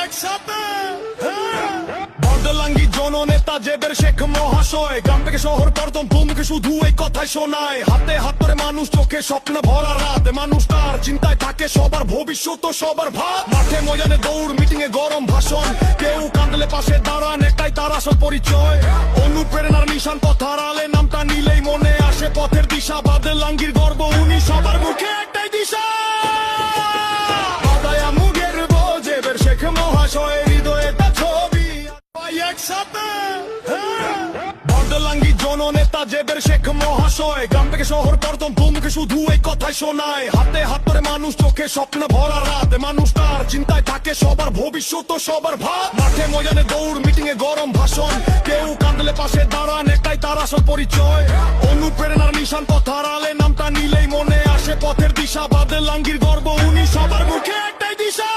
একসাথে বদলাঙ্গি জননেতা জেবের শেখ মহাশয়, গ্রাম থেকে শহর পর্যন্ত মুখে শুধু এই কথাই শোনায়। হাতে হাত ধরে মানুষ, চোখে স্বপ্ন ভরা রাত, মানুষ তার চিন্তায় থাকে সবার ভবিষ্যৎ ও সবার ভাত। মাঠে ময়দানে দৌড়, মিটিং এ গরম ভাষণ, কেউ কাঁদলে পাশে দাঁড়ান, এটাই তার আসল পরিচয়। অনুপ্রেরণার নিশান, পথার আলে নামটা নিলেই মনে আসে পথের দিশা। বদলাঙ্গির গর্ব, উনি সবার মুখে একটাই দিশা। বাদায়া মুগের জেবের শেখ মহাশয়, হৃদয়ে তার ছবি একসাথে। বদলাঙ্গি জননেতা জেবের শেখ মহাশয়, গ্রাম থেকে শহর পর্যন্ত মুখে শুধু এই কথাই শোনায়। হাতে হাত ধরে মানুষ, চোখে স্বপ্ন ভরা রাত, মানুষ তার চিন্তায় থাকে সবার ভবিষ্যৎ ও সবার ভাত। মাঠে ময়দানে দৌড়, মিটিং এ গরম ভাষণ, কেউ কাঁদলে পাশে দাঁড়ান, এটাই তার আসল পরিচয়। অনুপ্রেরণার নিশান, পথার আলে নামটা নিলেই মনে আসে পথের দিশা। বদলাঙ্গির গর্ব, উনি সবার মুখে একটাই দিশা।